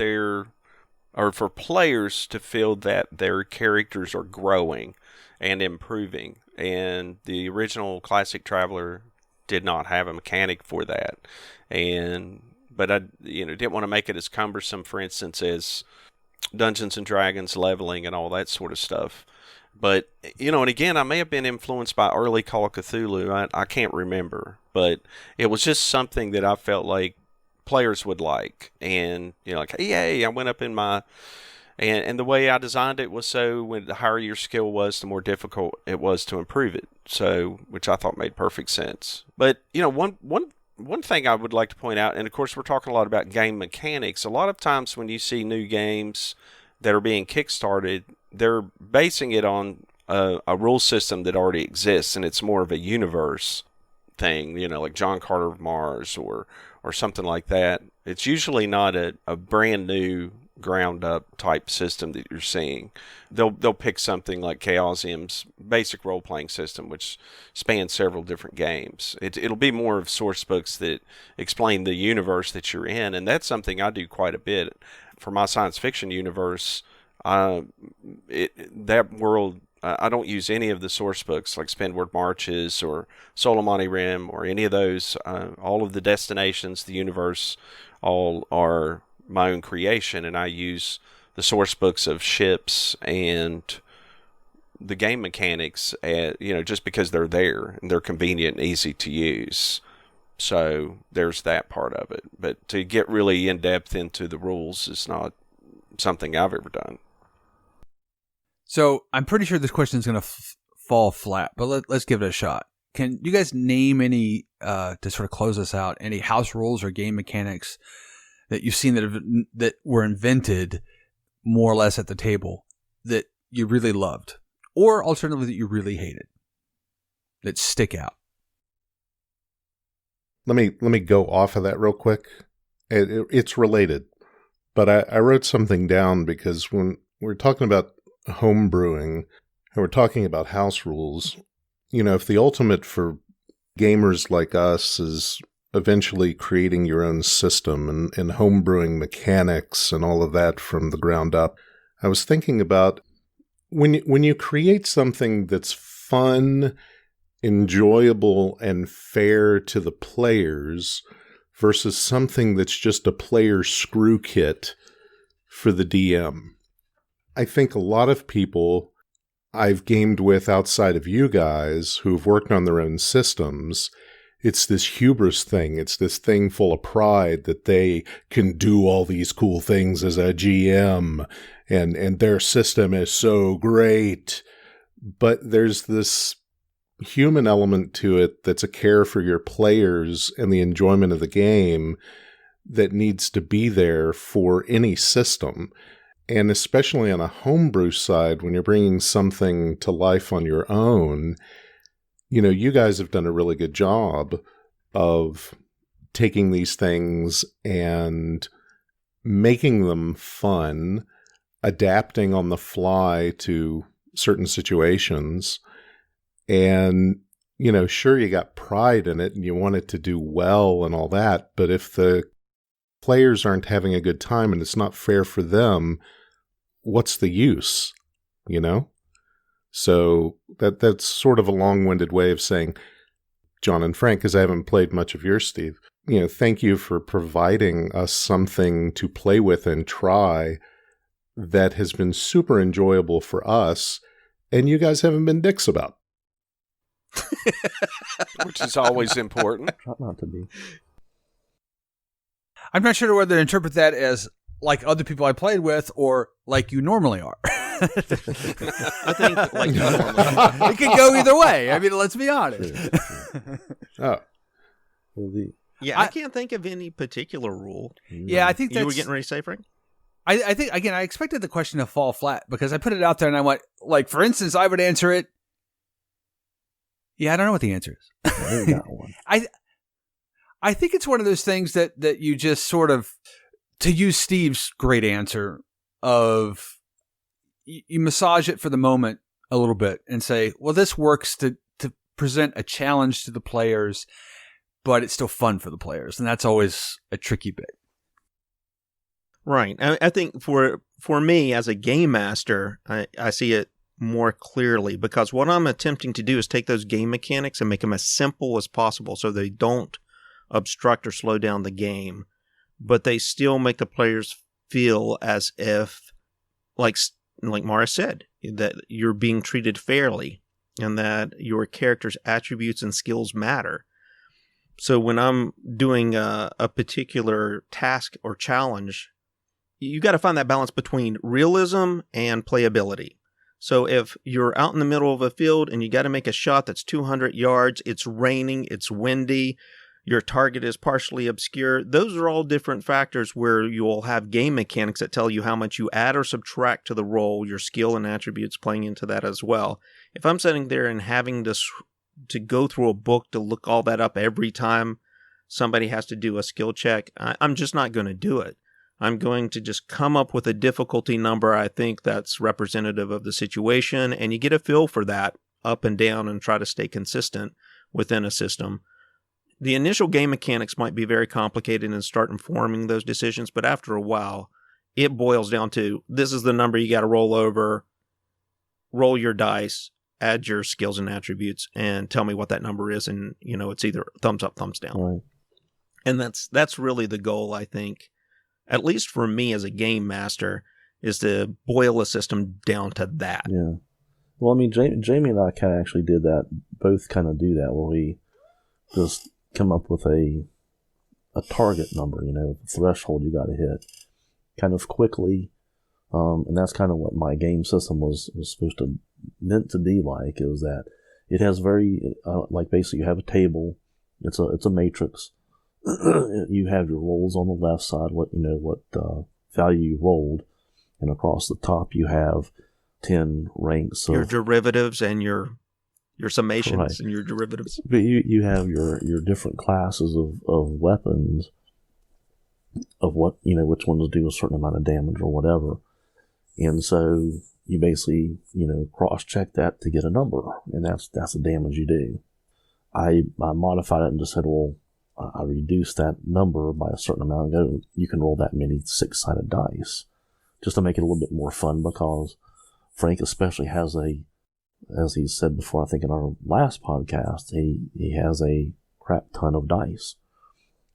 or for players to feel that their characters are growing and improving. And the original Classic Traveler did not have a mechanic for that. But I didn't want to make it as cumbersome, for instance, as Dungeons and Dragons leveling and all that sort of stuff. But, and again, I may have been influenced by early Call of Cthulhu. I can't remember. But it was just something that I felt like players would like. And, like, hey, I went up in my... And the way I designed it was so when the higher your skill was, the more difficult it was to improve it. So, which I thought made perfect sense. But, one thing I would like to point out, and of course we're talking a lot about game mechanics, a lot of times when you see new games that are being kickstarted, they're basing it on a rule system that already exists, and it's more of a universe thing, like John Carter of Mars or something like that. It's usually not a brand new ground up type system that you're seeing. They'll pick something like Chaosium's basic role playing system, which spans several different games. It'll be more of source books that explain the universe that you're in, and that's something I do quite a bit for my science fiction universe. That world, I don't use any of the source books like Spendward Marches or Solomani Rim or any of those. All of the destinations, the universe, all are my own creation, and I use the source books of ships and the game mechanics, just because they're there and they're convenient and easy to use. So there's that part of it. But to get really in depth into the rules is not something I've ever done. So I'm pretty sure this question is going to fall flat, but let's give it a shot. Can you guys name any, to sort of close us out, any house rules or game mechanics that you've seen that were invented more or less at the table that you really loved, or alternatively that you really hated, that stick out? Let me go off of that real quick. It's related, but I wrote something down because when we're talking about home brewing and we're talking about house rules, if the ultimate for gamers like us is eventually creating your own system and home brewing mechanics and all of that from the ground up, I was thinking about when you create something that's fun, enjoyable, and fair to the players versus something that's just a player screw kit for the DM. I think a lot of people I've gamed with outside of you guys who've worked on their own systems, it's this hubris thing. It's this thing full of pride that they can do all these cool things as a GM and their system is so great. But there's this human element to it that's a care for your players and the enjoyment of the game that needs to be there for any system. And especially on a homebrew side, when you're bringing something to life on your own, you guys have done a really good job of taking these things and making them fun, adapting on the fly to certain situations. And, sure, you got pride in it and you want it to do well and all that. But if the players aren't having a good time and it's not fair for them, what's the use, So that's sort of a long-winded way of saying, John and Frank, because I haven't played much of yours, Steve, thank you for providing us something to play with and try that has been super enjoyable for us, and you guys haven't been dicks about. Which is always important. Try not to be. I'm not sure whether to interpret that as like other people I played with or like you normally are. I think like you normally. It could go either way. I mean, let's be honest. Oh. Yeah, I can't think of any particular rule. Yeah, I think that's... You were getting ready to say, Frank? I think, again, I expected the question to fall flat because I put it out there and I went, like, for instance, I would answer it. Yeah, I don't know what the answer is. I got one. I think it's one of those things that you just sort of, to use Steve's great answer of, you massage it for the moment a little bit and say, well, this works to present a challenge to the players, but it's still fun for the players. And that's always a tricky bit. Right. I think for me as a game master, I see it more clearly because what I'm attempting to do is take those game mechanics and make them as simple as possible so they don't obstruct or slow down the game, but they still make the players feel as if, like Mara said, that you're being treated fairly and that your character's attributes and skills matter. So when I'm doing a particular task or challenge, you got to find that balance between realism and playability. So if you're out in the middle of a field and you got to make a shot that's 200 yards, it's raining, it's windy, your target is partially obscure, those are all different factors where you'll have game mechanics that tell you how much you add or subtract to the roll, your skill and attributes playing into that as well. If I'm sitting there and having to go through a book to look all that up every time somebody has to do a skill check, I'm just not going to do it. I'm going to just come up with a difficulty number I think that's representative of the situation, and you get a feel for that up and down and try to stay consistent within a system. The initial game mechanics might be very complicated and start informing those decisions, but after a while, it boils down to, this is the number you got to roll over, roll your dice, add your skills and attributes, and tell me what that number is, and it's either thumbs up, thumbs down. Right. And that's really the goal, I think, at least for me as a game master, is to boil a system down to that. Yeah. Well, I mean, Jamie and I kind of actually did that, both kind of do that, where we just come up with a target number, the threshold you got to hit kind of quickly, And that's kind of what my game system was supposed to, meant to be like, is that it has very, like basically you have a table, it's a matrix. You have your rolls on the left side, what value you rolled, and across the top you have 10 ranks of your derivatives and your summations, right, and your derivatives. But you have your different classes of weapons, of what, which ones do a certain amount of damage or whatever. And so you basically, cross-check that to get a number, and that's the damage you do. I modified it and just said, well, I reduced that number by a certain amount and go, you can roll that many 6-sided dice, just to make it a little bit more fun, because Frank especially has as he said before, I think in our last podcast, he has a crap ton of dice.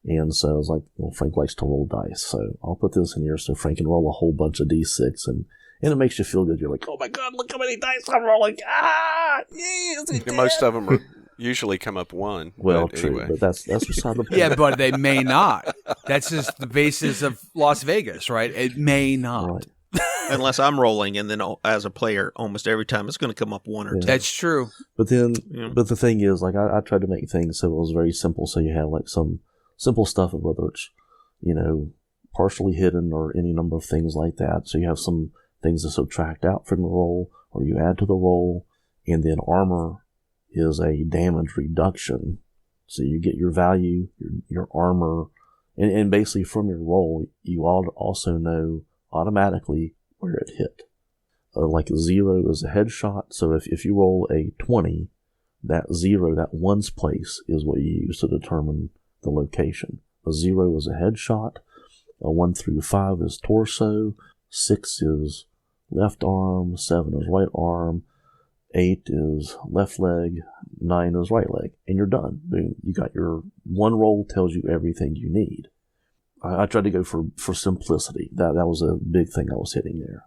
And so I was like, well, Frank likes to roll dice, so I'll put this in here so Frank can roll a whole bunch of D6, and it makes you feel good. You're like, oh my God, look how many dice I'm rolling. Yes, most of them usually come up 1. Well, but true, anyway. but that's beside the point. Yeah, but they may not. That's just the basis of Las Vegas, right? It may not. Right. Unless I'm rolling, and then as a player, almost every time it's going to come up 1 or 2. That's true. But then, but the thing is, like, I tried to make things so it was very simple. So you have like some simple stuff of whether it's, partially hidden or any number of things like that. So you have some things to subtract out from the roll, or you add to the roll, and then armor is a damage reduction. So you get your value, your armor, and basically from your roll, you also know automatically where it hit. Like 0 is a headshot, so if you roll a 20, that 0, that one's place, is what you use to determine the location. A 0 is a headshot, a 1 through 5 is torso, 6 is left arm, 7 is right arm, 8 is left leg, 9 is right leg, and you're done. Boom. You got your one roll, tells you everything you need. I tried to go for simplicity. That was a big thing I was hitting there.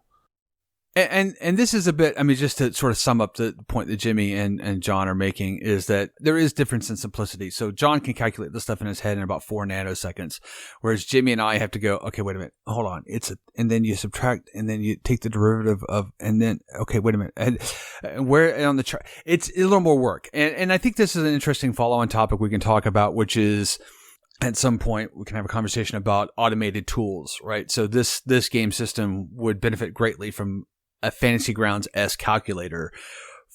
And this is a bit, I mean, just to sort of sum up the point that Jimmy and John are making, is that there is difference in simplicity. So John can calculate this stuff in his head in about 4 nanoseconds, whereas Jimmy and I have to go, okay, wait a minute, hold on. And then you subtract, and then you take the derivative of, and then, okay, wait a minute. And where on the chart, it's a little more work. And I think this is an interesting follow-on topic we can talk about, which is, at some point, we can have a conversation about automated tools, right? So this game system would benefit greatly from a Fantasy Grounds-esque calculator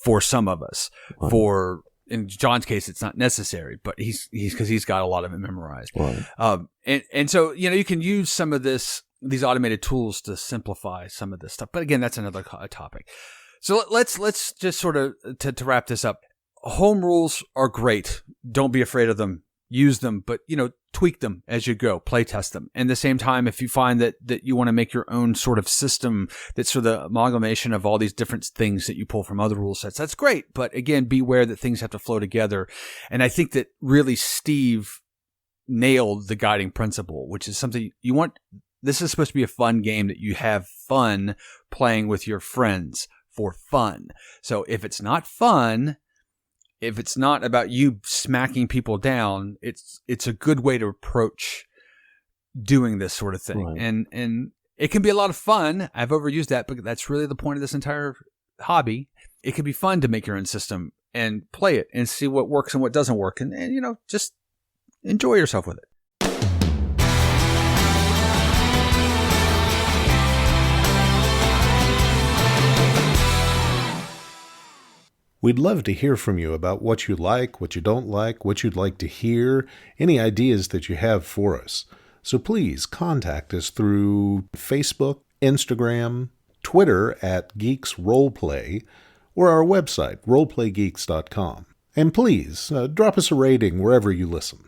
for some of us. Right. In John's case, it's not necessary, but he's because he's got a lot of it memorized. Right. And so, you can use some of these automated tools to simplify some of this stuff. But again, that's another topic. So let's just sort of, to wrap this up, home rules are great. Don't be afraid of them. Use them, but, tweak them as you go, play test them. And at the same time, if you find that you want to make your own sort of system that's sort of the amalgamation of all these different things that you pull from other rule sets, that's great. But again, beware that things have to flow together. And I think that really Steve nailed the guiding principle, which is something you want. This is supposed to be a fun game that you have fun playing with your friends for fun. So if it's not fun, if it's not about you smacking people down, it's a good way to approach doing this sort of thing. Right. And it can be a lot of fun. I've overused that, but that's really the point of this entire hobby. It can be fun to make your own system and play it and see what works and what doesn't work, and just enjoy yourself with it. We'd love to hear from you about what you like, what you don't like, what you'd like to hear, any ideas that you have for us. So please contact us through Facebook, Instagram, Twitter at Geeks Roleplay, or our website, roleplaygeeks.com. And please, drop us a rating wherever you listen.